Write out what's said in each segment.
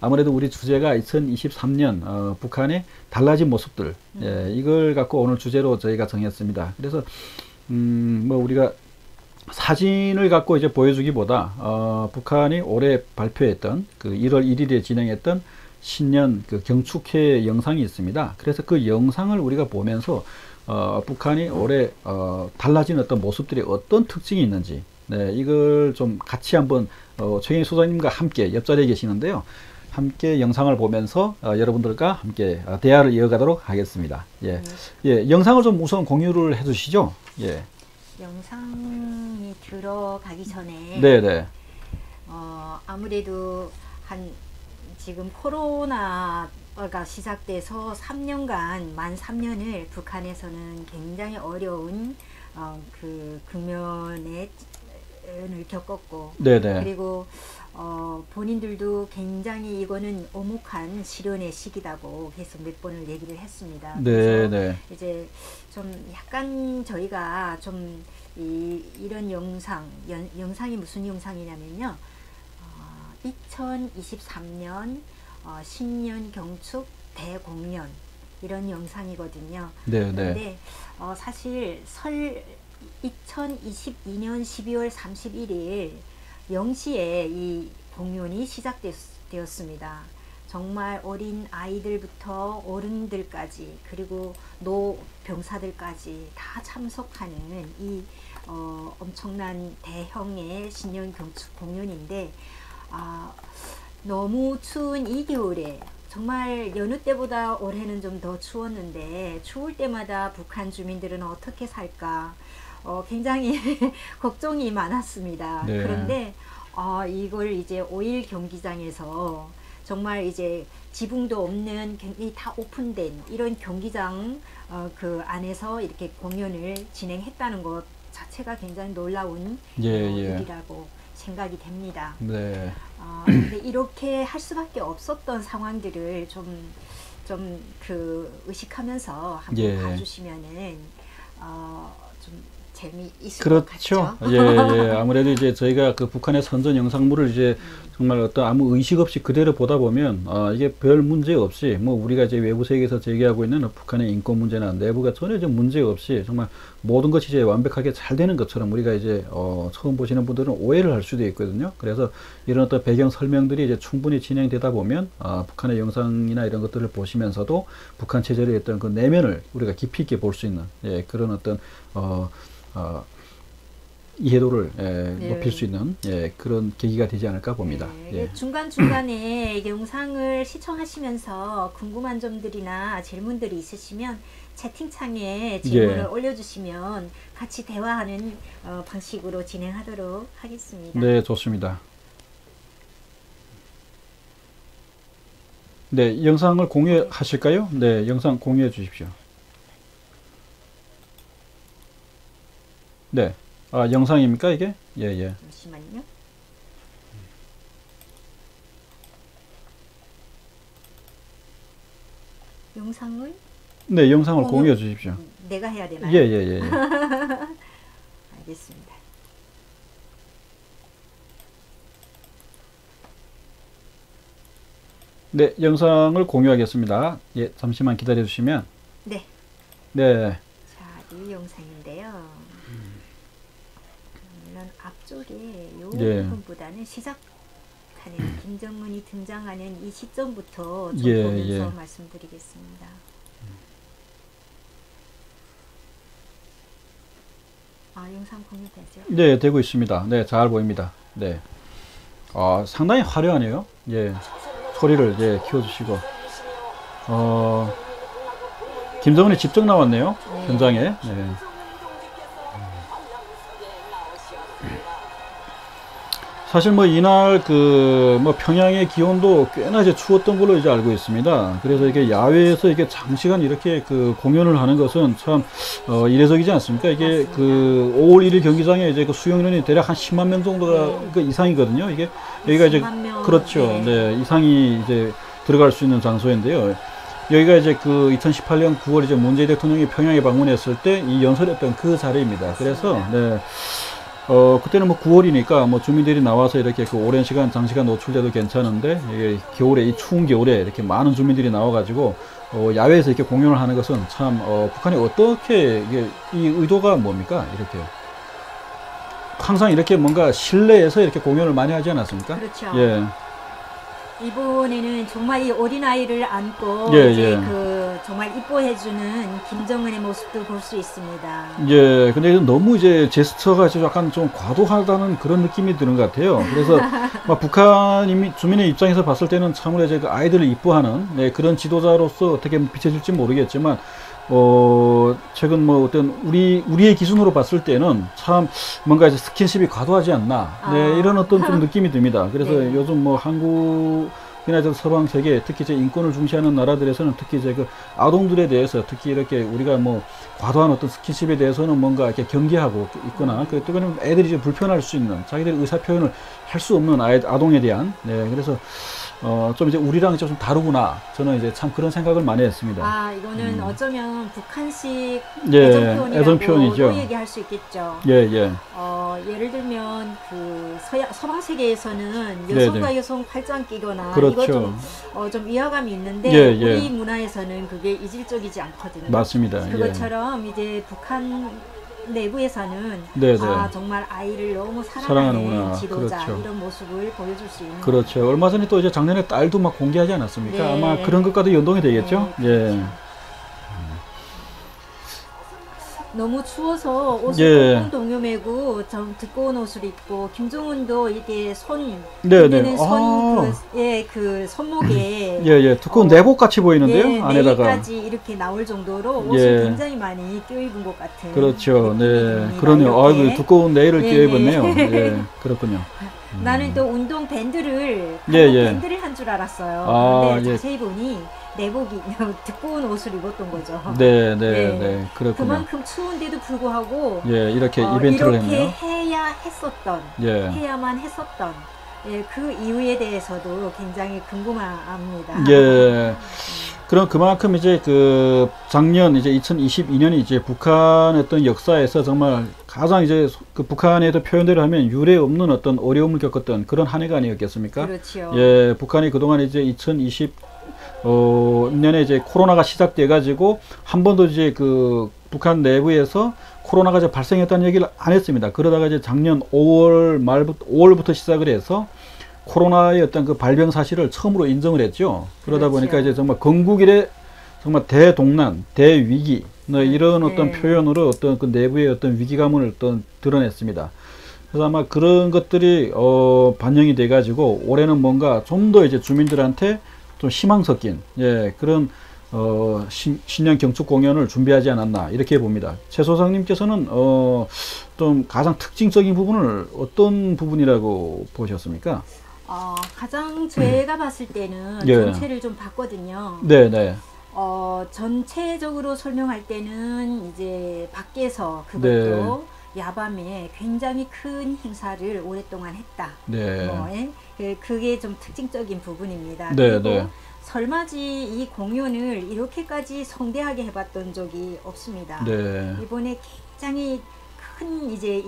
아무래도 우리 주제가 2023년 북한의 달라진 모습들, 예, 이걸 갖고 오늘 주제로 저희가 정했습니다. 그래서 뭐 우리가 사진을 갖고 이제 보여주기보다 북한이 올해 발표했던 그 1월 1일에 진행했던 신년 그 경축회 영상이 있습니다. 그래서 그 영상을 우리가 보면서 북한이 올해 달라진 어떤 모습들이 어떤 특징이 있는지, 네, 이걸 좀 같이 한번 최경희 소장님과 함께 옆자리에 계시는데요. 함께 영상을 보면서 여러분들과 함께 대화를 이어가도록 하겠습니다. 예, 예, 영상을 좀 우선 공유를 해주시죠. 예. 영상이 들어가기 전에 네네. 아무래도 지금 코로나가 시작돼서 3년간 만 3년을 북한에서는 굉장히 어려운 그 국면을 겪었고, 네네. 그리고 본인들도 굉장히 이거는 오목한 시련의 시기다고 계속 몇 번을 얘기를 했습니다. 네네. 이제 좀 약간 저희가 좀 이런 영상이 무슨 영상이냐면요, 2023년 신년 경축 대공연 이런 영상이거든요. 네네. 그런데 사실 2022년 12월 31일 0시에 이 공연이 시작되었습니다. 정말 어린 아이들부터 어른들까지, 그리고 노병사들까지 다 참석하는 이 엄청난 대형의 신년 경축 공연인데, 너무 추운 이 겨울에, 정말 여느 때보다 올해는 좀 더 추웠는데 추울 때마다 북한 주민들은 어떻게 살까 굉장히 걱정이 많았습니다. 네. 그런데 이걸 이제 5일 경기장에서 정말 이제 지붕도 없는 굉장히 다 오픈된 이런 경기장 그 안에서 이렇게 공연을 진행했다는 것 자체가 굉장히 놀라운 일이라고 생각이 됩니다. 네. 근데 이렇게 할 수밖에 없었던 상황들을 좀 의식하면서 한번 봐주시면은 좀 재미있을 것 같죠. 예, 예. 아무래도 이제 저희가 그 북한의 선전 영상물을 이제 정말 어떤 아무 의식 없이 그대로 보다 보면 이게 별 문제 없이, 뭐 우리가 이제 외부 세계에서 제기하고 있는 북한의 인권 문제나 내부가 전혀 좀 문제 없이 정말 모든 것이 이제 완벽하게 잘 되는 것처럼 우리가 이제 처음 보시는 분들은 오해를 할 수도 있거든요. 그래서 이런 어떤 배경 설명들이 이제 충분히 진행되다 보면 북한의 영상이나 이런 것들을 보시면서도 북한 체제의 어떤 그 내면을 우리가 깊이 있게 볼 수 있는, 예, 그런 어떤 이해도를 높일 수 있는 그런 계기가 되지 않을까 봅니다. 중간중간에 영상을 시청하시면서 궁금한 점들이나 질문들이 있으시면 채팅창에 질문을 올려주시면 같이 대화하는 방식으로 진행하도록 하겠습니다. 네, 좋습니다. 네, 영상을 공유하실까요? 네, 영상 공유해 주십시오. 네. 영상입니까, 이게? 예, 예. 잠시만요. 영상을? 네, 영상을 공유해 주십시오. 내가 해야 되나요? 예, 예, 예. 알겠습니다. 네, 영상을 공유하겠습니다. 예, 잠시만 기다려 주시면. 네. 네. 자, 이 영상인데요. 물론 앞쪽에 이 부분보다는 시작하는 김정은이 등장하는 이 시점부터 좀 보면서 말씀드리겠습니다. 영상 공유되죠? 네, 되고 있습니다. 네, 잘 보입니다. 네. 상당히 화려하네요. 예. 소리를 키워주시고. 김정은이 직접 나왔네요. 현장에. 네. 사실 뭐 이날 뭐 평양의 기온도 꽤나 이제 추웠던 걸로 이제 알고 있습니다. 그래서 이게 야외에서 이게 장시간 이렇게 공연을 하는 것은 참 이례적이지 않습니까? 이게 5월 1일 경기장에 이제 수용 인원이 대략 한 10만 명 정도가 이상이거든요. 이게 여기가 이제 그렇죠. 네, 이상이 이제 들어갈 수 있는 장소인데요. 여기가 이제 2018년 9월 이제 문재인 대통령이 평양에 방문했을 때 이 연설했던 그 자리입니다. 그래서 네. 그때는 뭐 9월이니까 뭐 주민들이 나와서 이렇게 그 오랜 시간, 장시간 노출돼도 괜찮은데, 이게 겨울에, 이 추운 겨울에 이렇게 많은 주민들이 나와가지고, 야외에서 이렇게 공연을 하는 것은 참, 북한이 어떻게, 이게, 이 의도가 뭡니까? 이렇게. 항상 이렇게 뭔가 실내에서 이렇게 공연을 많이 하지 않았습니까? 그렇죠. 예. 이번에는 정말 이 어린아이를 안고 예, 이제 예. 그 정말 이뻐해주는 김정은의 모습도 볼 수 있습니다. 예, 근데 너무 이제 제스처가 약간 좀 과도하다는 그런 느낌이 드는 것 같아요. 그래서 막 북한 주민의 입장에서 봤을 때는 참으로 이제 그 아이들을 이뻐하는 네, 그런 지도자로서 어떻게 비춰질지 모르겠지만, 최근 뭐 어떤 우리의 기준으로 봤을 때는 참 뭔가 이제 스킨십이 과도하지 않나, 네, 이런 어떤 좀 느낌이 듭니다. 그래서 네. 요즘 뭐 한국이나 서방 세계, 특히 이제 인권을 중시하는 나라들에서는 특히 이제 그 아동들에 대해서 특히 이렇게 우리가 뭐 과도한 어떤 스킨십에 대해서는 뭔가 이렇게 경계하고 있거나, 또 그는 애들이 이제 불편할 수 있는, 자기들의 의사 표현을 할 수 없는 아동에 대한, 네, 그래서 좀 이제 우리랑 좀 다르구나. 저는 이제 참 그런 생각을 많이 했습니다. 아, 이거는 어쩌면 북한식 예, 애정 애정 표현이라고 표현이죠. 또 얘기할 수 있겠죠. 예, 예. 예를 들면 그 서방 세계에서는 네네. 여성과 여성 팔짱 끼거나 그렇죠. 이거 좀 위화감이 있는데 예, 예. 우리 문화에서는 그게 이질적이지 않거든요. 맞습니다. 그것처럼 이제 북한 내부에서는 네네. 정말 아이를 너무 사랑하는구나. 사랑하는 지도자, 그렇죠. 이런 모습을 보여줄 수 있는. 그렇죠. 얼마 전에 또 이제 작년에 딸도 막 공개하지 않았습니까? 네. 아마 그런 것과도 연동이 되겠죠? 네, 예. 그렇죠. 너무 추워서 옷을 예. 꽁꽁 동요매고 좀 두꺼운 옷을 입고, 김정은도 이게 네네. 그때는 아. 그 손목에 예, 예. 두꺼운 내복 같이 보이는데요? 안에다가. 내일까지 이렇게 나올 정도로 옷을 예. 굉장히 많이 껴입은 것 같은. 그렇죠. 느낌이 네. 듭니다. 그러네요. 이렇게. 아이고, 두꺼운 네일을 예, 껴입었네요. 예. 예. 그렇군요. 나는 또 운동 밴드를 예, 예. 밴드를 한 줄 알았어요. 아, 근데 예. 자세히 보니 내복이 두꺼운 옷을 입었던 거죠. 네, 네, 네. 네. 그렇군요. 그만큼 추운데도 불구하고 예, 이렇게 이벤트를 이렇게 했네요. 예. 해야만 했었던, 예, 그 이유에 대해서도 굉장히 궁금합니다. 예. 그럼 그만큼 이제 그 작년 이제 2022년이 이제 북한의 어떤 역사에서 정말 가장 이제 그 북한에도 표현대로 하면 유례 없는 어떤 어려움을 겪었던 그런 한 해가 아니었겠습니까? 그렇죠. 예, 북한이 그동안 이제 2020년에 이제 코로나가 시작돼 가지고 한 번도 이제 그 북한 내부에서 코로나가 이제 발생했다는 얘기를 안 했습니다. 그러다가 이제 작년 5월부터 시작을 해서 코로나의 어떤 그 발병 사실을 처음으로 인정을 했죠. 그러다 그렇죠. 보니까 이제 정말 건국이래 정말 대동난, 대위기, 이런 어떤 네. 표현으로 어떤 그 내부의 어떤 위기감을 어떤 드러냈습니다. 그래서 아마 그런 것들이 반영이 돼 가지고 올해는 뭔가 좀 더 이제 주민들한테 좀 희망 섞인, 예, 그런 신년 경축 공연을 준비하지 않았나 이렇게 봅니다. 최 소장님께서는 좀 가장 특징적인 부분을 어떤 부분이라고 보셨습니까? 가장 제가 봤을 때는 예. 전체를 좀 봤거든요. 네, 네. 전체적으로 설명할 때는 이제 밖에서 네. 그것도 야밤에 굉장히 큰 행사를 오랫동안 했다. 네. 그게 좀 특징적인 부분입니다. 네, 그리고 네. 설마지 이 공연을 이렇게까지 성대하게 해봤던 적이 없습니다. 네. 이번에 굉장히 큰 이제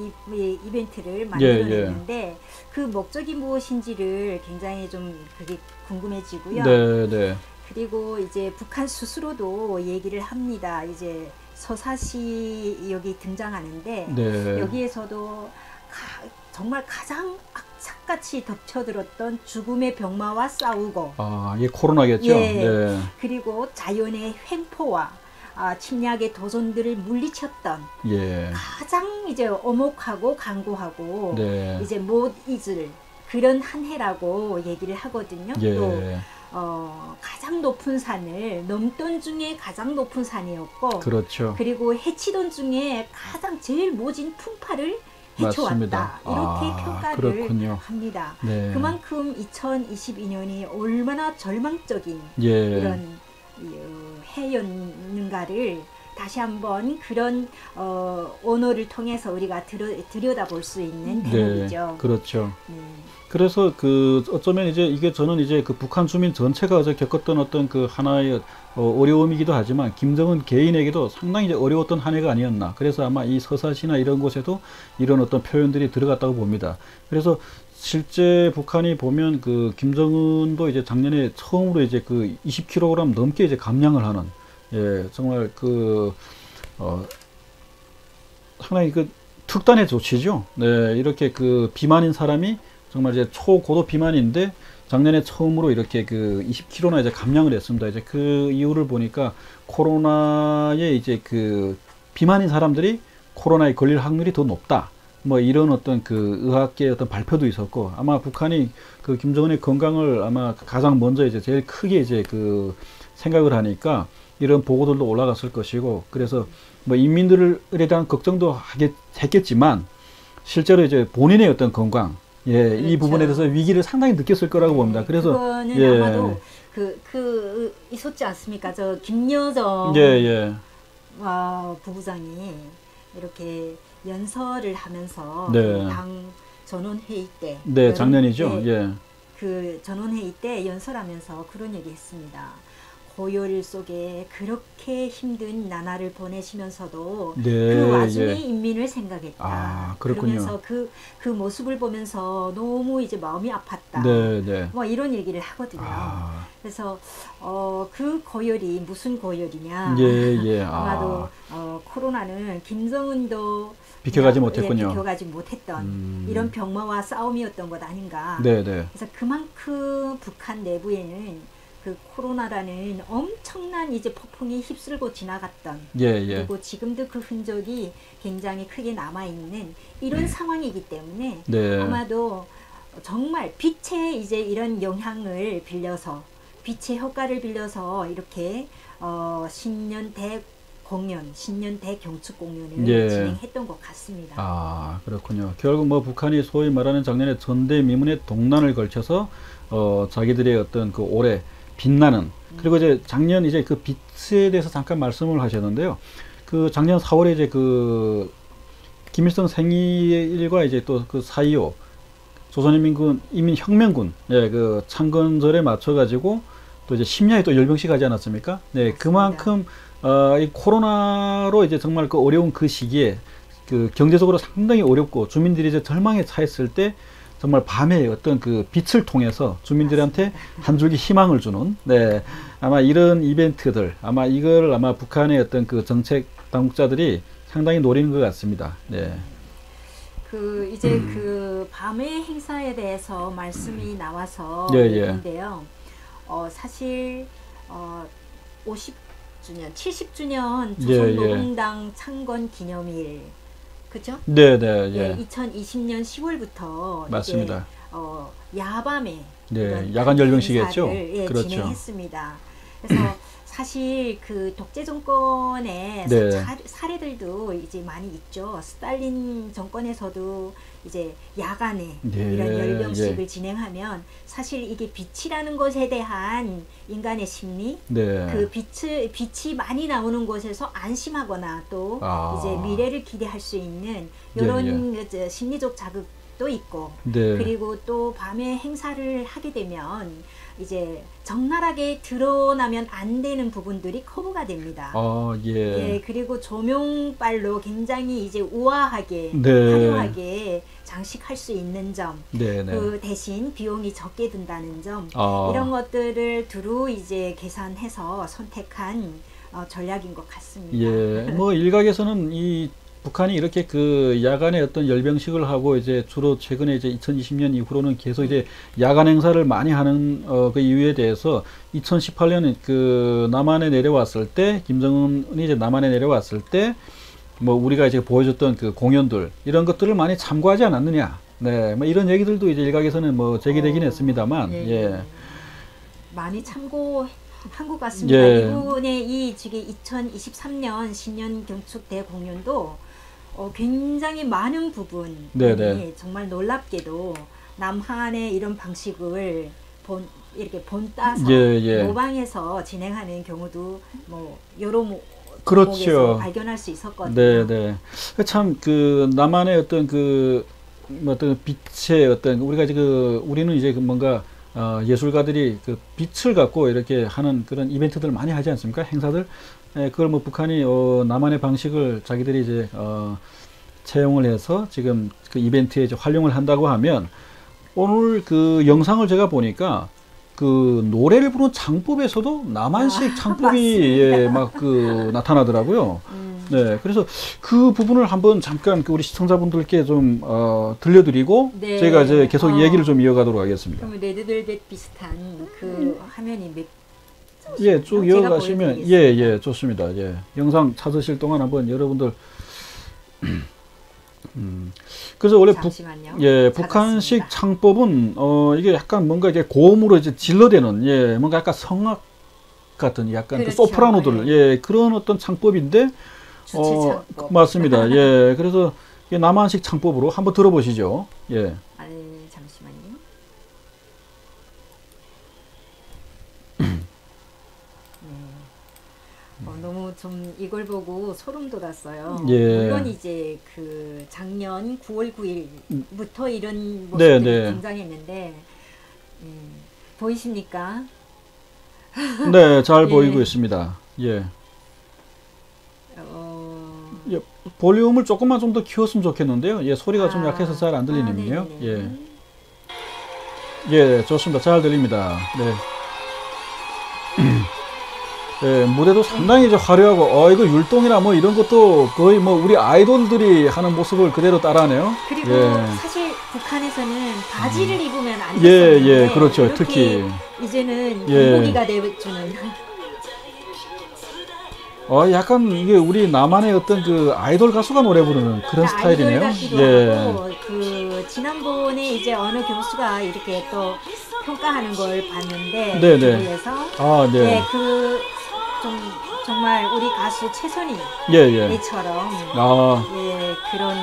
이벤트를 만들어냈는데 그 목적이 무엇인지를 굉장히 좀 그게 궁금해지고요. 네, 네. 그리고 이제 북한 스스로도 얘기를 합니다. 이제 서사시 여기 등장하는데 네. 여기에서도 정말 가장 악착같이 덮쳐들었던 죽음의 병마와 싸우고, 이게 코로나겠죠? 예. 네. 그리고 자연의 횡포와 침략의 도전들을 물리쳤던 예. 가장 이제 엄혹하고 강고하고 네. 이제 못 잊을 그런 한 해라고 얘기를 하거든요. 예. 또 가장 높은 산을 넘던 중에 가장 높은 산이었고, 그렇죠. 그리고 해치던 중에 가장 제일 모진 풍파를 맞습니다. 해쳐왔다. 이렇게 평가를 그렇군요. 합니다. 네. 그만큼 2022년이 얼마나 절망적인 예. 이런 해였는가를 다시 한번 그런 언어를 통해서 우리가 들여다볼 수 있는 네, 대목이죠. 그렇죠. 네. 그래서 어쩌면 이제 이게 저는 이제 그 북한 주민 전체가 어제 겪었던 어떤 그 하나의 어려움이기도 하지만 김정은 개인에게도 상당히 이제 어려웠던 한 해가 아니었나. 그래서 아마 이 서사시나 이런 곳에도 이런 어떤 표현들이 들어갔다고 봅니다. 그래서 실제 북한이 보면 그 김정은도 이제 작년에 처음으로 이제 그 20kg 넘게 이제 감량을 하는, 예, 정말 상당히 그 특단의 조치죠. 네, 이렇게 그 비만인 사람이 정말 이제 초고도 비만인데 작년에 처음으로 이렇게 그 20kg나 이제 감량을 했습니다. 이제 그 이유를 보니까 코로나에 이제 그 비만인 사람들이 코로나에 걸릴 확률이 더 높다. 뭐 이런 어떤 그 의학계 어떤 발표도 있었고, 아마 북한이 그 김정은의 건강을 아마 가장 먼저 이제 제일 크게 이제 그 생각을 하니까 이런 보고들도 올라갔을 것이고, 그래서 뭐 인민들에 대한 걱정도 했겠지만 실제로 이제 본인의 어떤 건강, 예, 그렇죠. 이 부분에 대해서 위기를 상당히 느꼈을 거라고 봅니다. 그래서 그거는 예. 아마도 있었지 않습니까? 저 김여정 부부장이 이렇게 연설을 하면서 네. 당 전원회의 때, 네, 작년이죠. 네, 예. 그 전원회의 때 연설하면서 그런 얘기했습니다. 고열 속에 그렇게 힘든 나날을 보내시면서도 네, 그 와중에 예. 인민을 생각했다. 아, 그렇군요. 그러면서 그 모습을 보면서 너무 이제 마음이 아팠다. 네, 네. 뭐 이런 얘기를 하거든요. 아. 그래서 그 고열이 무슨 고열이냐? 예, 예. 아마도 코로나는 김정은도 비켜가지 못했군요. 비켜가지 못했던 이런 병마와 싸움이었던 것 아닌가. 네, 네. 그래서 그만큼 북한 내부에는 그 코로나라는 엄청난 이제 폭풍이 휩쓸고 지나갔던, 예, 예. 그리고 지금도 그 흔적이 굉장히 크게 남아있는 이런 상황이기 때문에 네. 아마도 정말 빛의 이제 이런 영향을 빌려서, 빛의 효과를 빌려서 이렇게 신년 대공연, 신년 대경축 공연을 예. 진행했던 것 같습니다. 아, 그렇군요. 결국 뭐 북한이 소위 말하는 작년에 전대미문의 동란을 걸쳐서 자기들의 어떤 그 올해 빛나는, 그리고 이제 작년 이제 그 빛에 대해서 잠깐 말씀을 하셨는데요. 그 작년 4월에 이제 그 김일성 생일과 이제 또 그 4.25 조선인민군 인민혁명군, 예, 그 창건절에 맞춰 가지고 또 이제 심야에 또 열병식 하지 않았습니까? 네, 맞습니다. 그만큼 이 코로나로 이제 정말 그 어려운 그 시기에 그 경제적으로 상당히 어렵고 주민들이 이제 절망에 처했을 때 정말 밤에 어떤 그 빛을 통해서 주민들한테 한 줄기 희망을 주는, 네, 아마 이런 이벤트들, 아마 이걸 아마 북한의 어떤 그 정책 당국자들이 상당히 노리는 것 같습니다. 네. 그 이제 그 밤의 행사에 대해서 말씀이 나와서 예, 있는데요. 사실 50주년, 70주년 조선노동당 창건 기념일, 그죠? 네, 네, 예. 2020년 10월부터 맞습니다. 이제 야밤에 네, 야간 열병식이었죠. 예, 그렇죠. 진행했습니다. 그래서 사실 그 독재 정권의 네. 사례들도 이제 많이 있죠. 스탈린 정권에서도 이제 야간에 네, 이런 열병식을 예. 진행하면 사실 이게 빛이라는 것에 대한 인간의 심리, 네. 그 빛이 많이 나오는 곳에서 안심하거나 또 아. 이제 미래를 기대할 수 있는 이런 이제 심리적 자극도 있고, 네. 그리고 또 밤에 행사를 하게 되면 이제 적나라하게 드러나면 안 되는 부분들이 커버가 됩니다. 예. 예, 그리고 조명빨로 굉장히 이제 우아하게, 네. 화려하게 장식할 수 있는 점, 네, 네. 그 대신 비용이 적게 든다는 점, 아. 이런 것들을 두루 이제 계산해서 선택한 전략인 것 같습니다. 예, 뭐 일각에서는 이 북한이 이렇게 그 야간에 어떤 열병식을 하고 이제 주로 최근에 이제 2020년 이후로는 계속 이제 야간 행사를 많이 하는 그 이유에 대해서 2018년 그 남한에 내려왔을 때, 김정은이 이제 남한에 내려왔을 때 뭐 우리가 이제 보여줬던 그 공연들, 이런 것들을 많이 참고하지 않았느냐. 네, 뭐 이런 얘기들도 이제 일각에서는 뭐 제기되긴 했습니다만, 예. 많이 참고한 것 같습니다. 예. 이번에 이 지금 2023년 신년 경축 대공연도 굉장히 많은 부분이 정말 놀랍게도 남한의 이런 방식을 이렇게 본따서 모방해서 진행하는 경우도 뭐 여러 그렇죠. 대목에서 발견할 수 있었거든요. 네, 네. 참 그 나만의 어떤 그 어떤 빛의 어떤 우리가 이제 우리는 이제 뭔가 예술가들이 그 빛을 갖고 이렇게 하는 그런 이벤트들 많이 하지 않습니까? 행사들. 그걸 뭐 북한이 나만의 방식을 자기들이 이제 채용을 해서 지금 그 이벤트에 이제 활용을 한다고 하면 오늘 그 영상을 제가 보니까 그 노래를 부르는 창법에서도 남한식 창법이 예, 막 그 나타나더라고요. 네, 그래서 그 부분을 한번 잠깐 우리 시청자분들께 좀 들려드리고 네. 저희가 이제 계속 얘기를 좀 이어가도록 하겠습니다. 그럼 레드벨벳 비슷한 그 화면이 예, 쭉 이어가시면 예, 좋습니다. 예, 영상 찾으실 동안 한번 여러분들 그래서 원래 북한식 창법은 이게 약간 뭔가 이제 고음으로 이제 질러대는 예, 뭔가 약간 성악 같은 약간 그렇죠. 그 소프라노들 예, 그런 어떤 창법인데 창법. 맞습니다. 예, 그래서 이게 남한식 창법으로 한번 들어보시죠. 예. 잠시만요. 너무 좀 이걸 보고 소름 돋았어요. 예. 물론 이제 그 작년 9월 9일부터 이런 모습들이 등장했는데 보이십니까? 네, 잘 예. 보이고 있습니다. 예. 예, 볼륨을 조금만 좀 더 키웠으면 좋겠는데요. 예, 소리가 좀 약해서 잘 안 들리는군요. 예. 예, 좋습니다. 잘 들립니다. 네. 예, 무대도 상당히 이제 화려하고, 이거 율동이나 뭐 이런 것도 거의 뭐 우리 아이돌들이 하는 모습을 그대로 따라하네요. 그리고 예. 사실 북한에서는 바지를 입으면 안 됐었는데 예, 그렇죠. 특히 이제는 군복이가 되어주는. 약간 이게 우리 나만의 어떤 그 아이돌 가수가 노래 부르는 그런 스타일이네요. 아이돌 같기도 하고, 그 지난번에 이제 어느 교수가 이렇게 또 평가하는 걸 봤는데, 그래서 네, 그 좀 정말 우리 가수 최선희 처럼 그런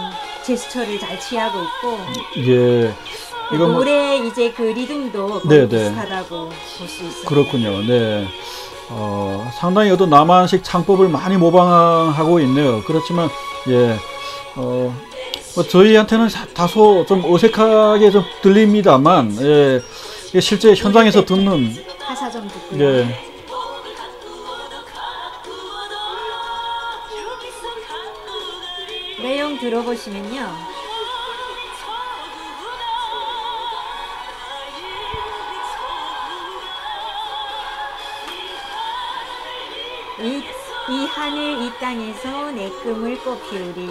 제스처를 잘 취하고 있고, 예. 이거 노래 이제 그 리듬도 거의 비슷하다고 볼 수 있습니다. 그렇군요. 네. 상당히 어떤 남한식 창법을 많이 모방하고 있네요. 그렇지만 예, 뭐 저희한테는 다소 좀 어색하게 좀 들립니다만, 예, 실제 현장에서 듣는 가사 좀 듣고요. 예. 내용 들어보시면요. 이 하늘 이 땅에서 내 꿈을 꽃 피우리.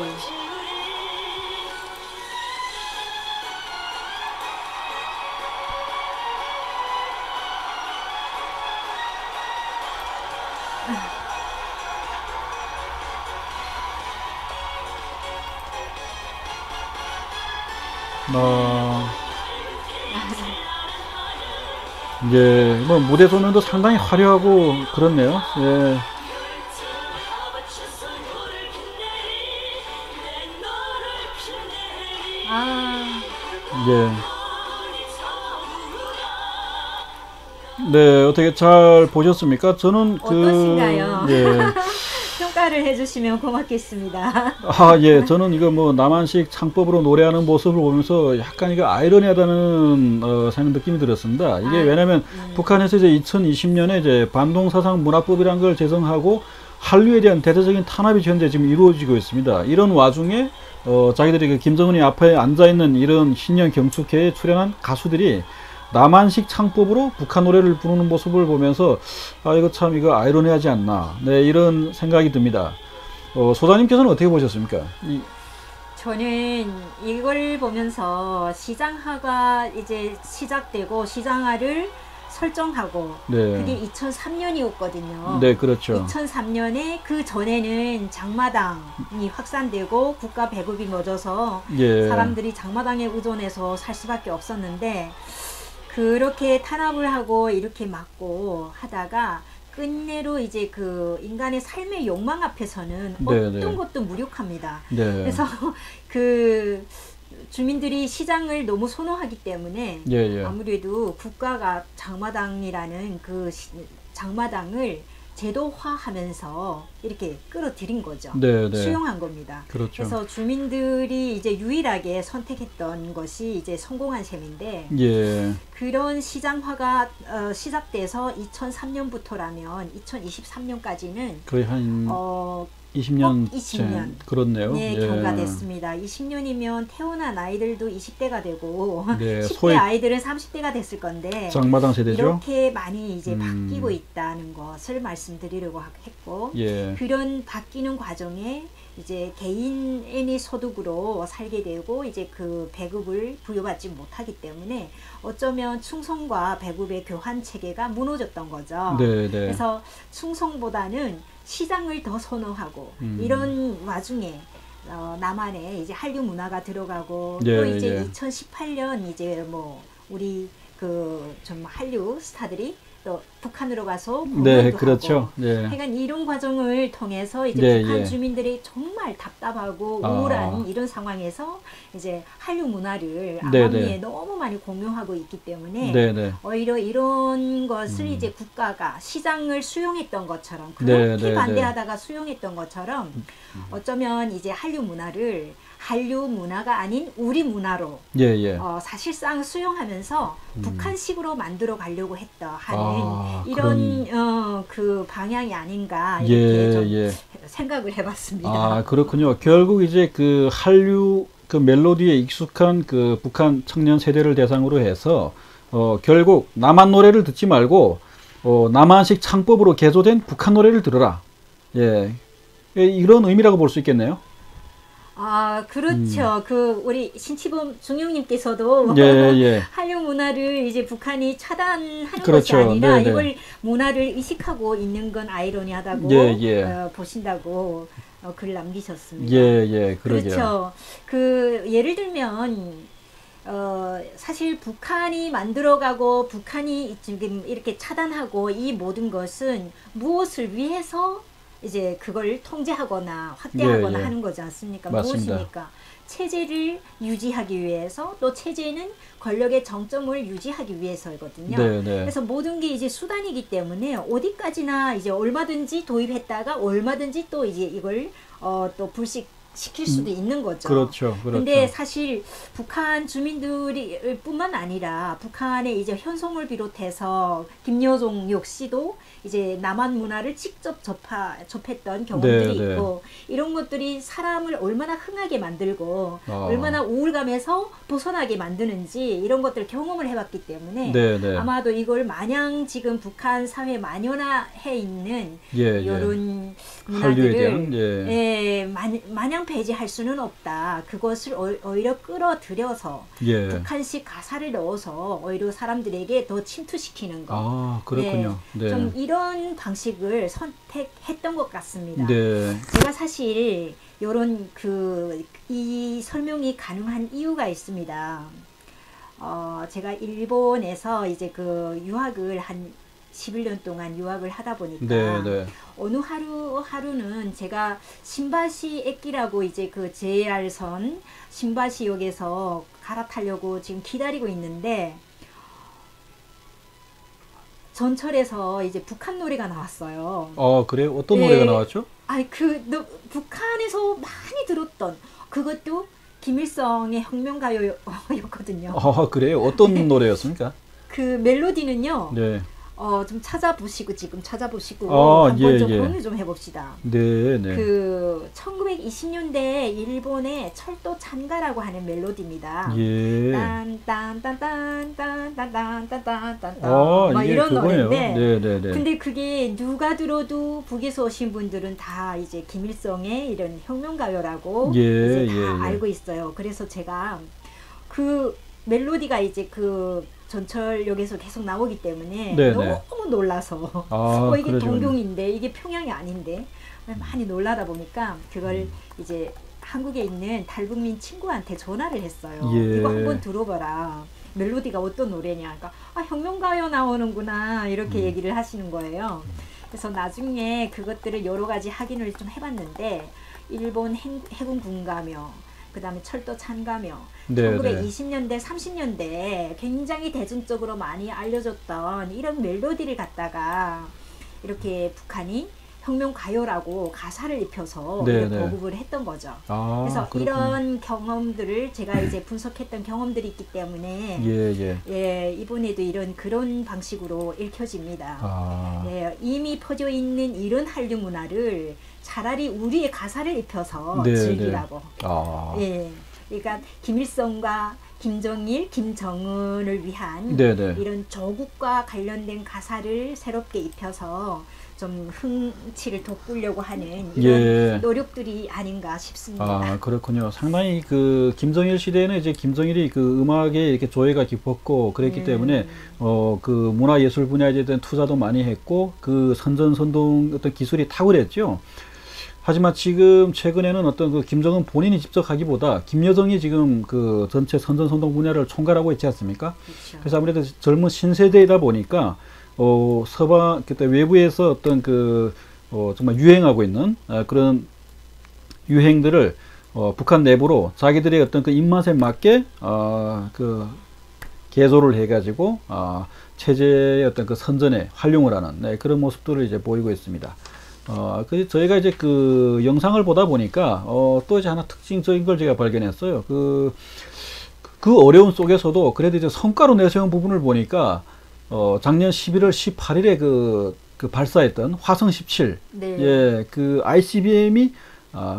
예, 뭐 무대 조명도 상당히 화려하고 그렇네요. 예. 예. 네, 어떻게 잘 보셨습니까? 저는 어떠신가요? 예. 평가를 해주시면 고맙겠습니다. 예, 저는 이거 뭐 남한식 창법으로 노래하는 모습을 보면서 약간 이거 아이러니하다는 느낌이 들었습니다. 이게 왜냐면 북한에서 이제 2020년에 이제 반동사상 문화법이라는 걸 제정하고 한류에 대한 대대적인 탄압이 현재 지금 이루어지고 있습니다. 이런 와중에 자기들이 그 김정은이 앞에 앉아 있는 이런 신년 경축회에 출연한 가수들이 남한식 창법으로 북한 노래를 부르는 모습을 보면서 이거 참 이거 아이러니하지 않나, 네, 이런 생각이 듭니다. 소장님께서는 어떻게 보셨습니까? 저는 이걸 보면서 시장화가 이제 시작되고 시장화를 설정하고 그게 2003년이었거든요. 네, 그렇죠. 2003년에 그 전에는 장마당이 확산되고 국가 배급이 멎어서 사람들이 장마당에 의존해서 살 수밖에 없었는데, 그렇게 탄압을 하고 이렇게 막고 하다가 끝내로 이제 그 인간의 삶의 욕망 앞에서는 어떤 것도 무력합니다. 그래서 그 주민들이 시장을 너무 선호하기 때문에 아무래도 국가가 장마당이라는 그 장마당을 제도화하면서 이렇게 끌어들인 거죠. 네, 네. 수용한 겁니다. 그렇죠. 그래서 주민들이 이제 유일하게 선택했던 것이 이제 성공한 셈인데 예. 그런 시장화가 시작돼서 2003년부터라면 2023년까지는 거의 한 어, 20년, 20년. 그렇네요. 네, 예. 경과됐습니다. 20년이면 태어난 아이들도 20대가 되고 네, 10대 소위 아이들은 30대가 됐을 건데 장마당 세대죠. 이렇게 많이 이제 바뀌고 있다는 것을 말씀드리려고 했고 예. 그런 바뀌는 과정에 이제 개인의 소득으로 살게 되고 이제 그 배급을 부여받지 못하기 때문에 어쩌면 충성과 배급의 교환 체계가 무너졌던 거죠. 네, 네. 그래서 충성보다는 시장을 더 선호하고 이런 와중에 남한에 이제 한류 문화가 들어가고 예, 또 이제 예. 2018년 이제 뭐 우리 그 좀 한류 스타들이 또 북한으로 가서 공연도 네, 그렇죠. 하고 예. 그러니까 이런 과정을 통해서 이제 네, 북한 예. 주민들이 정말 답답하고 아. 우울한 이런 상황에서 이제 한류 문화를 네, 암암리에 네. 너무 많이 공유하고 있기 때문에 네, 네. 오히려 이런 것을 이제 국가가 시장을 수용했던 것처럼 네, 그렇게 네, 반대하다가 수용했던 것처럼 어쩌면 이제 한류 문화가 아닌 우리 문화로 예, 예. 사실상 수용하면서 북한식으로 만들어 가려고 했다 하는 아, 이런 그 방향이 아닌가 이렇게 예, 좀 예. 생각을 해봤습니다. 아, 그렇군요. 결국 이제 그 한류 그 멜로디에 익숙한 그 북한 청년 세대를 대상으로 해서 결국 남한 노래를 듣지 말고 남한식 창법으로 개조된 북한 노래를 들어라. 예. 이런 의미라고 볼 수 있겠네요. 아, 그렇죠. 그 우리 신치범 중령님께서도 예, 예. 한류 문화를 이제 북한이 차단하는 그렇죠. 것이 아니라 네네. 이걸 문화를 의식하고 있는 건 아이러니하다고 예, 예. 보신다고 글 남기셨습니다. 예, 예. 그러게요. 그렇죠. 그 예를 들면 사실 북한이 만들어가고 북한이 지금 이렇게 차단하고 이 모든 것은 무엇을 위해서 이제 그걸 통제하거나 확대하거나 예, 예. 하는 거지 않습니까? 맞습니다. 무엇입니까? 체제를 유지하기 위해서 또 체제는 권력의 정점을 유지하기 위해서거든요. 네, 네. 그래서 모든 게 이제 수단이기 때문에 어디까지나 이제 얼마든지 도입했다가 얼마든지 또 이제 이걸 또 불식시킬 수도 있는 거죠. 그렇죠. 그렇죠. 근데 사실 북한 주민들이 뿐만 아니라 북한의 이제 현송을 비롯해서 김여종 역시도 이제 남한 문화를 직접 접했던 경험들이 네, 네. 있고 이런 것들이 사람을 얼마나 흥하게 만들고 아. 얼마나 우울감에서 벗어나게 만드는지 이런 것들 경험을 해봤기 때문에 네, 네. 아마도 이걸 마냥 지금 북한 사회에 만연해 있는 예, 예. 이런 한류에 대한 문화들을 예. 마냥 배제할 수는 없다. 그것을 오히려 끌어들여서 예. 북한식 가사를 넣어서 오히려 사람들에게 더 침투시키는 거. 아, 그렇군요. 네. 좀 이런 방식을 선택했던 것 같습니다. 네. 제가 사실 이런 이 설명이 가능한 이유가 있습니다. 제가 일본에서 이제 그 유학을 한 11년 동안 유학을 하다 보니까 네, 네. 어느 하루는 제가 신바시駅라고 이제 그 JR선 신바시역에서 갈아타려고 지금 기다리고 있는데 전철에서 이제 북한 노래가 나왔어요. 그래요? 어떤 네. 노래가 나왔죠? 북한에서 많이 들었던 그것도 김일성의 혁명가요였거든요. 그래요? 어떤 노래였습니까? 그 멜로디는요. 네. 좀 지금 찾아보시고 예, 한번 좀 예. 공유 좀 해봅시다. 네, 네. 그 1920년대 일본의 철도 찬가라고 하는 멜로디입니다. 예. 딴딴딴딴딴딴딴딴딴딴 막 이게 이런 그거예요. 노래인데 네, 네, 네. 근데 그게 누가 들어도 북에서 오신 분들은 다 이제 김일성의 이런 혁명가요라고 예, 이제 다 예, 예. 알고 있어요. 그래서 제가 그 멜로디가 이제 그 전철역에서 계속 나오기 때문에 네, 너무 네. 놀라서 이게 그러시군요. 동경인데 이게 평양이 아닌데 많이 놀라다 보니까 그걸 이제 한국에 있는 탈북민 친구한테 전화를 했어요. 예. 이거 한번 들어봐라. 멜로디가 어떤 노래냐. 그러니까 혁명가요 나오는구나 이렇게 얘기를 하시는 거예요. 그래서 나중에 그것들을 여러 가지 확인을 좀 해봤는데 일본 해군 군가며 그 다음에 철도 찬가며 네, 1920년대 30년대 굉장히 대중적으로 많이 알려졌던 이런 멜로디를 갖다가 이렇게 북한이 혁명 가요라고 가사를 입혀서 네, 네. 보급을 했던 거죠. 아, 그래서 그렇군요. 이런 경험들을 제가 이제 분석했던 경험들이 있기 때문에 예, 예, 이번에도 그런 방식으로 읽혀집니다. 아, 예, 이미 퍼져 있는 이런 한류 문화를 차라리 우리의 가사를 입혀서 네, 즐기라고. 아, 예, 그러니까 김일성과 김정일, 김정은을 위한 네, 네. 이런 조국과 관련된 가사를 새롭게 입혀서 좀 흥치를 돋구려고 하는 이런 예. 노력들이 아닌가 싶습니다. 아, 그렇군요. 상당히 그 김정일 시대에는 이제 김정일이 그 음악에 이렇게 조예가 깊었고 그랬기 때문에 그 문화예술 분야에 대한 투자도 많이 했고 그 선전선동 어떤 기술이 탁월했죠. 하지만 지금 최근에는 어떤 그 김정은 본인이 직접 하기보다 김여정이 지금 그 전체 선전선동 분야를 총괄하고 있지 않습니까? 그렇죠. 그래서 아무래도 젊은 신세대이다 보니까 서방 그때 외부에서 어떤 그 정말 유행하고 있는 그런 유행들을 북한 내부로 자기들의 어떤 그 입맛에 맞게 그 개조를 해가지고 체제의 어떤 그 선전에 활용을 하는 그런 모습들을 이제 보이고 있습니다. 그 저희가 이제 그 영상을 보다 보니까 또 이제 하나 특징적인 걸 제가 발견했어요. 그 어려운 속에서도 그래도 이제 성과로 내세운 부분을 보니까 작년 11월 18일에 그 발사했던 화성 17, 네. 예, 그 ICBM이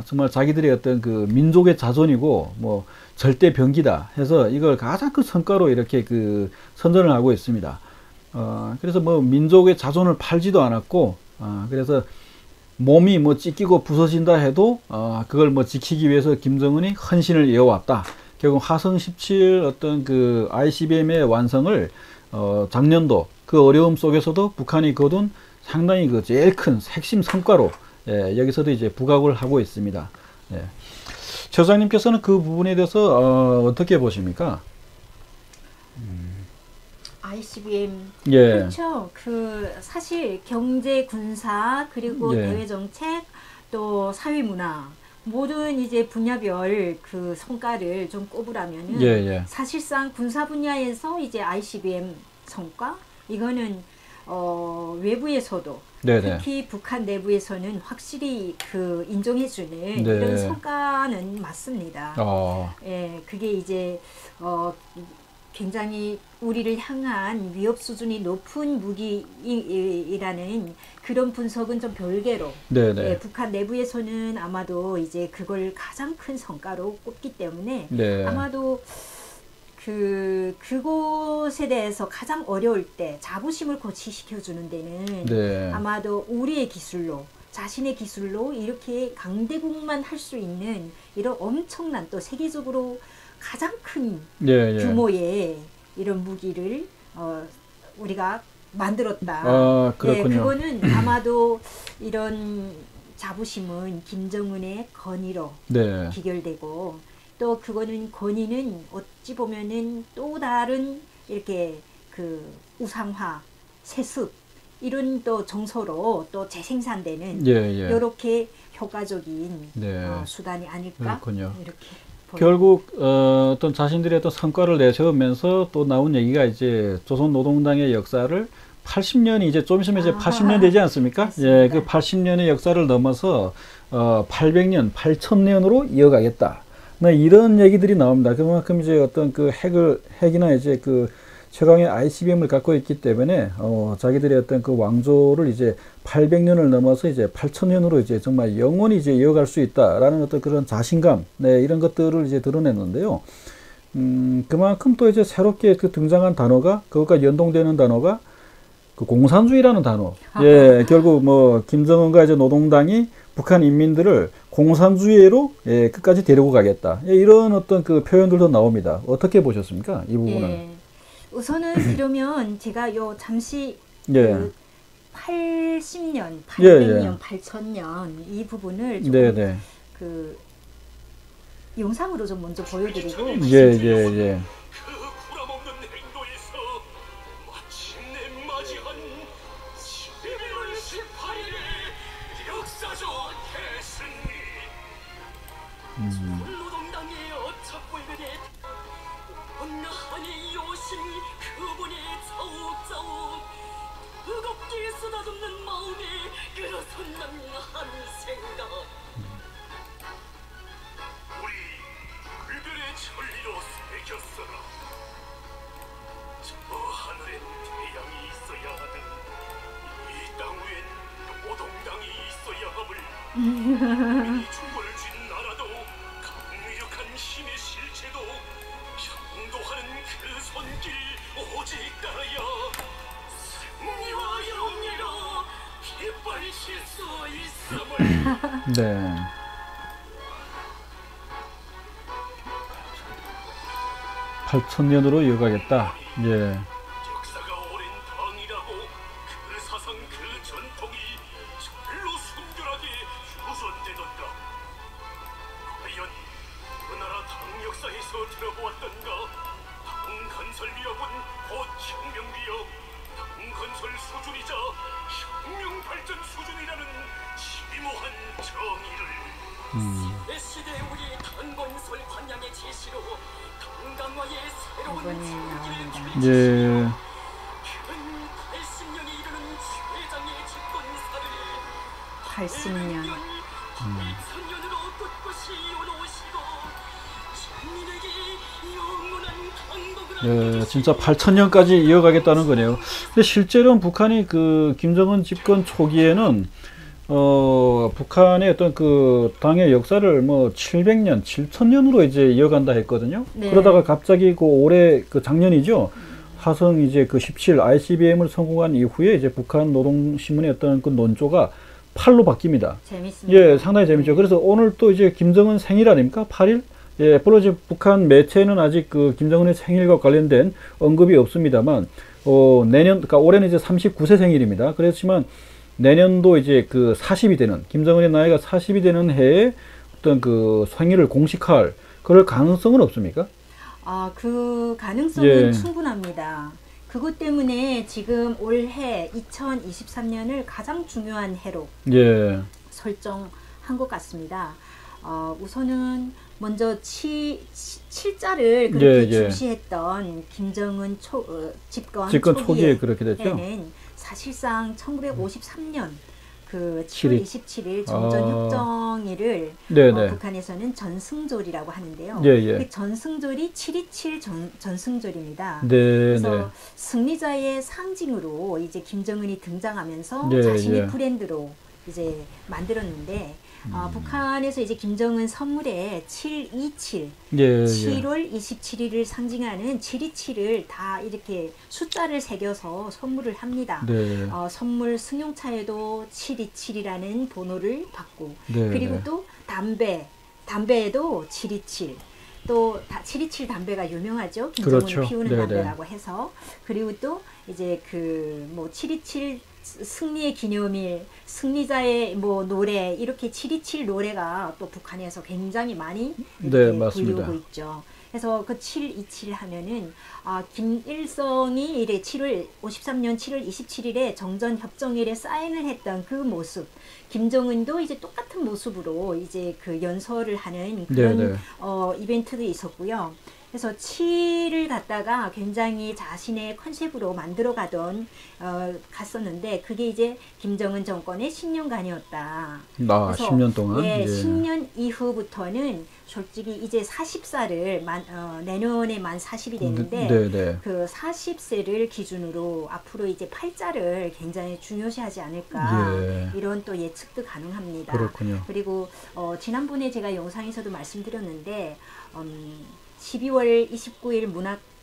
정말 자기들의 어떤 그 민족의 자존이고 뭐 절대 병기다 해서 이걸 가장 큰 성과로 이렇게 그 선전을 하고 있습니다. 그래서 뭐 민족의 자존을 팔지도 않았고, 그래서 몸이 뭐 찢기고 부서진다 해도 그걸 뭐 지키기 위해서 김정은이 헌신을 이어왔다. 결국 화성 17 어떤 그 ICBM의 완성을 작년도 그 어려움 속에서도 북한이 거둔 상당히 그 제일 큰 핵심 성과로 여기서도 이제 부각을 하고 있습니다. 최 소장님께서는 그 부분에 대해서 어떻게 보십니까? ICBM 예. 그렇죠. 그 사실 경제, 군사 그리고 예. 대외 정책 또 사회 문화 모든 이제 분야별 그 성과를 좀 꼽으라면은 예. 사실상 군사 분야에서 이제 ICBM 성과 이거는 외부에서도 네네. 특히 북한 내부에서는 확실히 그 인정해주는 네. 이런 성과는 맞습니다. 예, 그게 이제 굉장히 우리를 향한 위협 수준이 높은 무기이라는 그런 분석은 좀 별개로 네네. 예, 북한 내부에서는 아마도 이제 그걸 가장 큰 성과로 꼽기 때문에 네. 아마도 그곳에 대해서 가장 어려울 때 자부심을 고취시켜주는 데는 네. 아마도 우리의 기술로 자신의 기술로 이렇게 강대국만 할 수 있는 이런 엄청난 또 세계적으로 가장 큰 예. 규모의 이런 무기를 우리가 만들었다. 그렇군요. 예, 그거는 아마도 이런 자부심은 김정은의 건의로 네. 기결되고 또 그거는 건의는 어찌 보면은 또 다른 이렇게 그 우상화, 세습 이런 또 정서로 또 재생산되는 이렇게 효과적인 수단이 아닐까 그렇군요. 이렇게 결국 어떤 자신들의 어떤 성과를 내세우면서 또 나온 얘기가 이제 조선노동당의 역사를 80년이 이제 좀 있으면 이제 80년 되지 않습니까? 맞습니다. 예, 그 80년의 역사를 넘어서 800년, 8000년으로 이어가겠다. 이런 얘기들이 나옵니다. 그만큼 이제 어떤 그 핵이나 이제 그 최강의 ICBM을 갖고 있기 때문에 자기들의 어떤 그 왕조를 이제 800년을 넘어서 이제 8000년으로 이제 정말 영원히 이제 이어갈 수 있다라는 어떤 그런 자신감, 이런 것들을 이제 드러냈는데요. 그만큼 또 이제 새롭게 그 등장한 단어가 그것과 연동되는 단어가 그 공산주의라는 단어. 예, 결국 뭐 김정은과 이제 노동당이 북한 인민들을 공산주의로 끝까지 데리고 가겠다. 이런 어떤 그 표현들도 나옵니다. 어떻게 보셨습니까? 이 부분은? 예. 우선은 그러면 제가 요 잠시 그 80년, 800년, 8000년 이 부분을 좀 그 영상으로 좀 먼저 보여드리고 예. 노동당의 어차불들이 온나하니 요신 그분이 자욱자욱 뜨겁게 쏟아붓는 마음에 끌어선난 한 생각. 우리 불별의 천리로 새겼어라. 저 하늘엔 태양이 있어야 하듯 이 땅 위엔 노동당이 있어야 함을. 이 충고를 쥔 나라도 강력한 힘의 실체도 경도하는 그 손길 오직 따라야 승리와 영예로 빗발칠 수 있음을. 네. (8,000년으로) 이어가겠다. 예. 역사가 오랜 당이라고 그 사상 그 전통이 절로 순결하게 유선되던가. 과연 그 나라 당 역사에서 들어보았던가. 당 건설비역은 곧 혁명비역. 당 건설 수준이자 혁명 발전 수준이라는 심오한 정의를. 새 시대 우리 당 건설 관양의 제시로 당 강화의 새로운 이번에 총기를 나옵니다. 예. 80년이 이르는 최장의 집권사를 80년. 100년으로 꿋꿋이 이어놓으시고 국민에게 영원한 행복을 예, 진짜 8,000년까지 이어가겠다는 거네요. 근데 실제로는 북한이 그 김정은 집권 초기에는 북한의 어떤 그 당의 역사를 뭐 700년, 7,000년으로 이제 이어간다 했거든요. 네. 그러다가 갑자기 그 올해 그 작년이죠. 화성 이제 그 17 ICBM을 성공한 이후에 이제 북한 노동신문의 어떤 그 논조가 8로 바뀝니다. 재밌습니다. 예, 상당히 재밌죠. 그래서 오늘 또 이제 김정은 생일 아닙니까? 8일? 예, 물론 이제 북한 매체는 아직 그 김정은의 생일과 관련된 언급이 없습니다만, 내년, 그러니까 올해는 이제 39세 생일입니다. 그렇지만 내년도 이제 그 40이 되는, 김정은의 나이가 40이 되는 해에 어떤 그 생일을 공식화할 그럴 가능성은 없습니까? 아, 그 가능성은 예. 충분합니다. 그것 때문에 지금 올해 2023년을 가장 중요한 해로 예, 설정한 것 같습니다. 우선은 먼저 7자를 그렇게 예, 예. 중시했던 김정은 집권 초기에 그렇게 됐죠. 해는 사실상 1953년 그 7월 27일 아. 정전협정일을 네네. 북한에서는 전승절이라고 하는데요. 예, 예. 그 전승절이 727 전승절입니다. 네, 그래서 네. 승리자의 상징으로 이제 김정은이 등장하면서 예, 자신의 예. 브랜드로 이제 만들었는데 북한에서 이제 김정은 선물에 727, 예, 7월 27일을 상징하는 727을 다 이렇게 숫자를 새겨서 선물을 합니다. 네. 선물 승용차에도 727이라는 번호를 받고 네, 그리고 네. 또 담배에도 727. 또 727 담배가 유명하죠. 김정은이 그렇죠. 피우는 네네. 담배라고 해서 그리고 또 이제 그 뭐 727 승리의 기념일, 승리자의 뭐 노래 이렇게 727 노래가 또 북한에서 굉장히 많이 이렇게 네, 맞습니다. 불리우고 있죠. 그래서 그 727 하면은 김일성이 이래 53년 7월 27일에 정전협정일에 사인을 했던 그 모습, 김정은도 이제 똑같은 모습으로 이제 그 연설을 하는 그런 네네. 이벤트도 있었고요. 그래서 7을 갖다가 굉장히 자신의 컨셉으로 만들어가던 갔었는데 그게 이제 김정은 정권의 10년간이었다. 그래서 10년 동안. 예, 예. 10년 이후부터는 솔직히 이제 40살을 내년에 만 40이 되는데 네. 그 40세를 기준으로 앞으로 이제 팔자를 굉장히 중요시하지 않을까 예. 이런 또 예측도 가능합니다. 그렇군요. 그리고 지난번에 제가 영상에서도 말씀드렸는데 12월 29일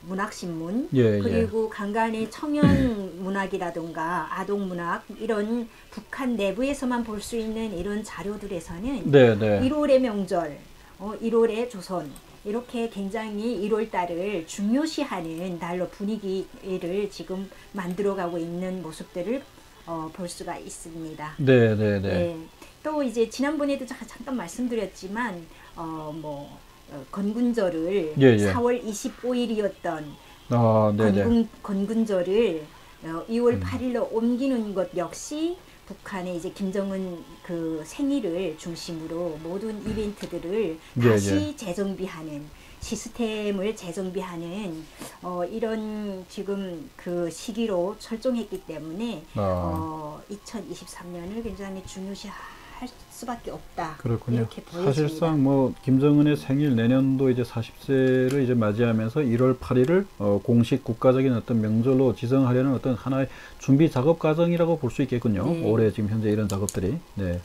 문학신문 예, 그리고 간간히 청년 문학이라든가 아동 문학 이런 북한 내부에서만 볼 수 있는 이런 자료들에서는 네. 1월의 명절, 1월의 조선 이렇게 굉장히 1월달을 중요시하는 달로 분위기를 지금 만들어가고 있는 모습들을 볼 수가 있습니다. 네. 네. 또 이제 지난번에도 잠깐 말씀드렸지만 건군절을 예. 4월 25일이었던 네네. 건군절을 2월 8일로 옮기는 것 역시 북한의 이제 김정은 그 생일을 중심으로 모든 이벤트들을 예, 다시 재정비하는 시스템을 재정비하는 이런 지금 그 시기로 설정했기 때문에 2023년을 굉장히 중요시할 수밖에 없다. 그렇군요. 이렇게 보여집니다. 사실상 뭐 김정은의 생일 내년도 이제 40세를 이제 맞이하면서 1월 8일을 공식 국가적인 어떤 명절로 지정하려는 어떤 하나의 준비 작업 과정이라고 볼 수 있겠군요. 네. 올해 지금 현재 이런 작업들이. 네.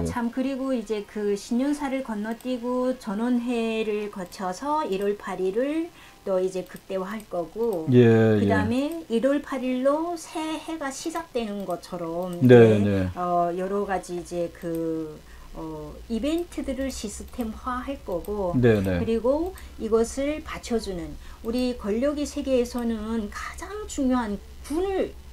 참 그리고 이제 그 신년사를 건너뛰고 전원회를 거쳐서 1월 8일을 또 이제 극대화할 거고 그 다음에 1월 8일로 새해가 시작되는 것처럼 이제 여러 가지 이제 그 이벤트들을 시스템화할 거고 그리고 이것을 받쳐주는 우리 권력의 세계에서는 가장 중요한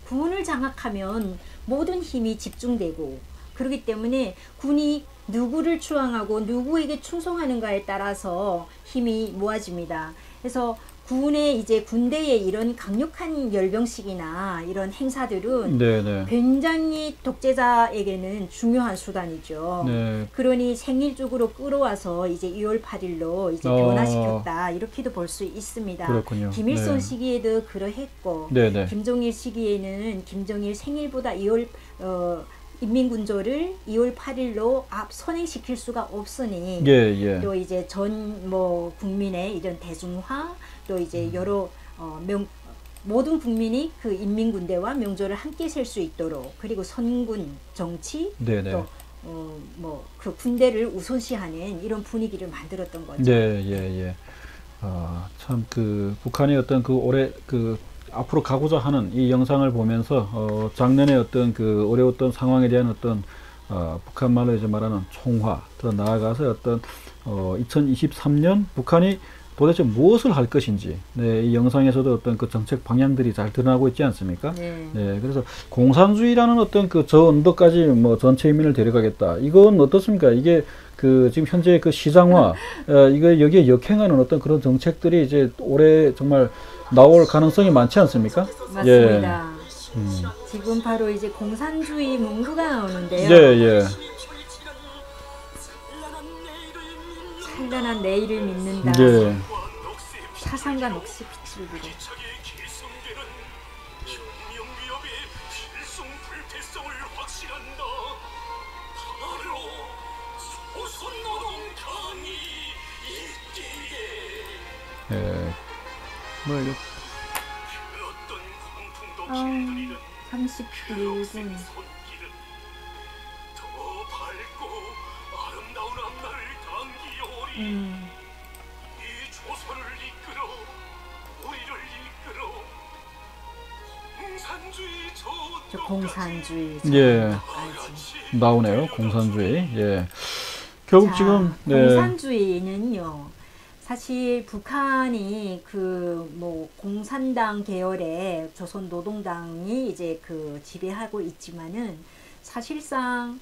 군을 장악하면 모든 힘이 집중되고 그렇기 때문에 군이 누구를 추앙하고 누구에게 충성하는가에 따라서 힘이 모아집니다. 그래서 군대의 이런 강력한 열병식이나 이런 행사들은 굉장히 독재자에게는 중요한 수단이죠. 그러니 생일적으로 끌어와서 이제 2월 8일로 이제 변화시켰다 이렇게도 볼 수 있습니다. 그렇군요. 김일성 시기에도 그러했고 김정일 시기에는 김정일 생일보다 인민군조를 2월 8일로 선행시킬 수가 없으니 또 이제 전 국민의 이런 대중화 또 이제 여러 모든 국민이 그 인민군대와 명절을 함께 셀 수 있도록 그리고 선군 정치 또 그 군대를 우선시하는 이런 분위기를 만들었던 거죠. 참 그 북한의 어떤 그 올해 그 앞으로 가고자 하는 이 영상을 보면서 작년에 어떤 그 어려웠던 상황에 대한 어떤 북한 말로 이제 말하는 총화, 더 나아가서 어떤 2023년 북한이 도대체 무엇을 할 것인지 이 영상에서도 어떤 그 정책 방향들이 잘 드러나고 있지 않습니까? 그래서 공산주의라는 어떤 그 저 언덕까지 뭐 전체 인민을 데려가겠다. 이건 어떻습니까? 이게 그 지금 현재 그 시장화 이거 여기에 역행하는 어떤 그런 정책들이 이제 올해 정말 나올 가능성이 많지 않습니까? 맞습니다. 지금 바로 이제 공산주의 문구가 나오는데요. 찬란한 내일을 믿는다. 사상과 녹색 빛을 비로. 뭐 이거 31분. 공산주의. 나오네요. 공산주의. 결국 지금 공산주의는요. 사실 북한이 공산당 계열의 조선노동당이 이제 지배하고 있지만은 사실상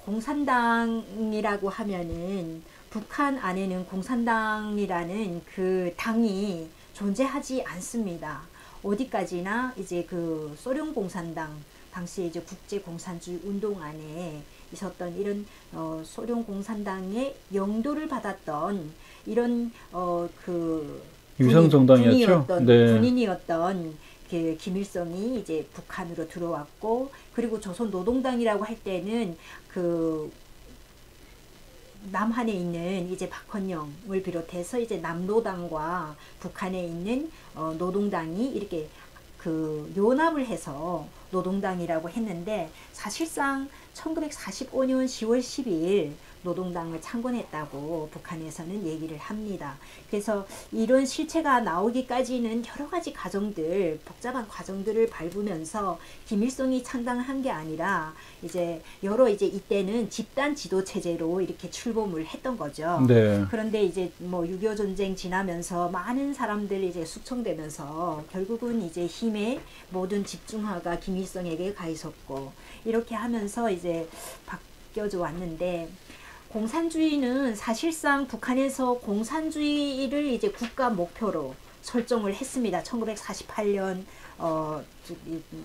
공산당이라고 하면은 북한 안에는 공산당이라는 그 당이 존재하지 않습니다. 어디까지나 이제 소련 공산당 당시에 이제 국제 공산주의 운동 안에 있었던 이런 소련 공산당의 영도를 받았던 이런 유성 정당이었죠. 군인이었던 김일성이 이제 북한으로 들어왔고 그리고 조선 노동당이라고 할 때는 남한에 있는 이제 박헌영을 비롯해서 이제 남노당과 북한에 있는 노동당이 이렇게 연합을 해서 노동당이라고 했는데 사실상 1945년 10월 12일 노동당을 창건했다고 북한에서는 얘기를 합니다. 그래서 이런 실체가 나오기까지는 여러 가지 과정들, 복잡한 과정들을 밟으면서 김일성이 창당한 게 아니라 이제 이때는 집단 지도 체제로 이렇게 출범을 했던 거죠. 그런데 이제 6.25 전쟁 지나면서 많은 사람들이 이제 숙청되면서 결국은 이제 힘의 모든 집중화가 김일성에게 가 있었고 이렇게 하면서 이제 바뀌어져 왔는데 공산주의는 사실상 북한에서 공산주의를 이제 국가 목표로 설정을 했습니다. 1948년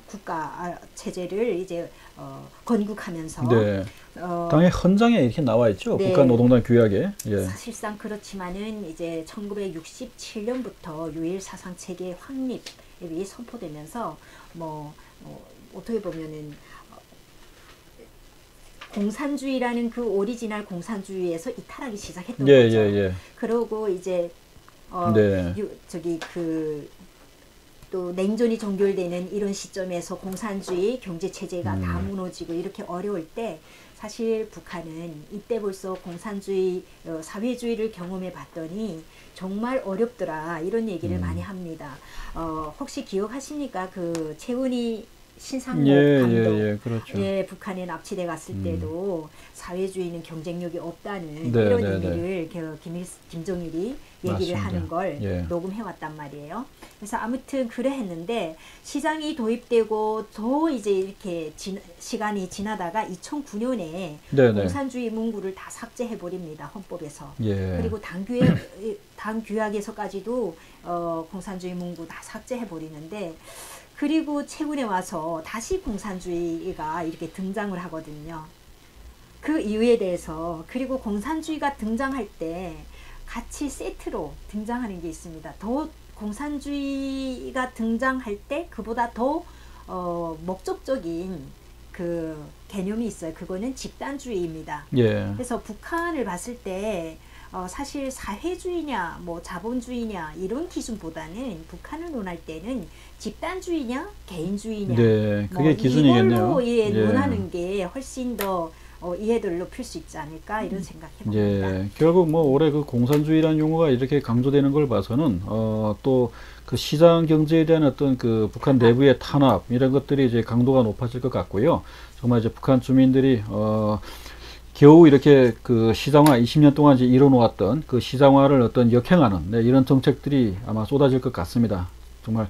국가 체제를 이제 건국하면서 네. 당의 헌장에 이렇게 나와 있죠. 네. 북한노동당 규약에. 예. 사실상 그렇지만은 이제 1967년부터 유일 사상 체계 확립이 선포되면서 어떻게 보면은 공산주의라는 그 오리지널 공산주의에서 이탈하기 시작했던 예, 거죠. 예, 예. 그러고 이제 네. 또 냉전이 종결되는 이런 시점에서 공산주의 경제 체제가 다 무너지고 이렇게 어려울 때 사실 북한은 이때 벌써 공산주의 사회주의를 경험해 봤더니 정말 어렵더라 이런 얘기를 많이 합니다. 혹시 기억하십니까? 그 최은희 신상록 감독, 예, 그렇죠. 예, 북한에 납치돼 갔을 때도 사회주의는 경쟁력이 없다는 네, 이런 네, 의미를 김정일이 얘기를 맞습니다. 하는 걸 예. 녹음해왔단 말이에요. 그래서 아무튼 그래 했는데 시장이 도입되고 더 이제 이렇게 시간이 지나다가 2009년에 네, 네. 공산주의 문구를 다 삭제해버립니다. 헌법에서. 예. 그리고 당 규약에서까지도 공산주의 문구 다 삭제해버리는데 그리고 최근에 와서 다시 공산주의가 이렇게 등장을 하거든요. 그 이유에 대해서 그리고 공산주의가 등장할 때 같이 세트로 등장하는 게 있습니다. 더 공산주의가 등장할 때 그보다 더 목적적인 그 개념이 있어요. 그거는 집단주의입니다. 예. 그래서 북한을 봤을 때 사실 사회주의냐 뭐 자본주의냐 이런 기준보다는 북한을 논할 때는 집단주의냐 개인주의냐 네, 그게 기준이겠네요. 이걸로 예. 논하는 게 훨씬 더 이해도를 높일 수 있지 않을까 이런 생각해봅니다. 예, 결국 뭐 올해 그 공산주의라는 용어가 이렇게 강조되는 걸 봐서는 또 그 시장 경제에 대한 어떤 그 북한 내부의 탄압 이런 것들이 이제 강도가 높아질 것 같고요. 정말 이제 북한 주민들이 겨우 이렇게 그 시장화 20년 동안 이제 이뤄놓았던 그 시장화를 어떤 역행하는 이런 정책들이 아마 쏟아질 것 같습니다. 정말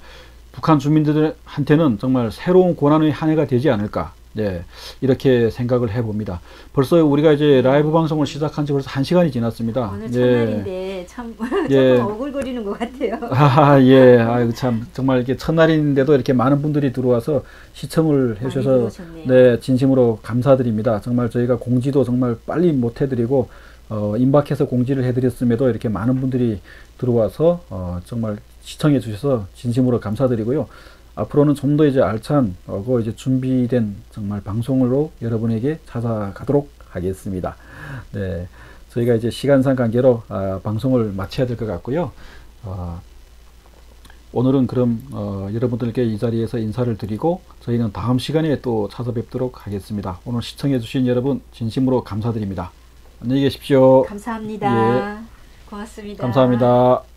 북한 주민들한테는 정말 새로운 고난의 한 해가 되지 않을까. 네, 이렇게 생각을 해봅니다. 벌써 우리가 이제 라이브 방송을 시작한 지 벌써 1시간이 지났습니다. 오늘 첫날인데 참 예. 조금 억울거리는 것 같아요. 아, 예. 아이고, 참, 정말 이렇게 첫날인데도 이렇게 많은 분들이 들어와서 시청을 해주셔서, 네, 진심으로 감사드립니다. 정말 저희가 공지도 정말 빨리 못 해드리고, 임박해서 공지를 해드렸음에도 이렇게 많은 분들이 들어와서, 정말 시청해 주셔서 진심으로 감사드리고요. 앞으로는 좀 더 이제 알찬, 이제 준비된 정말 방송으로 여러분에게 찾아가도록 하겠습니다. 네. 저희가 이제 시간상 관계로 방송을 마쳐야 될 것 같고요. 오늘은 그럼 여러분들께 이 자리에서 인사를 드리고 저희는 다음 시간에 또 찾아뵙도록 하겠습니다. 오늘 시청해 주신 여러분 진심으로 감사드립니다. 안녕히 계십시오. 감사합니다. 예. 고맙습니다. 감사합니다.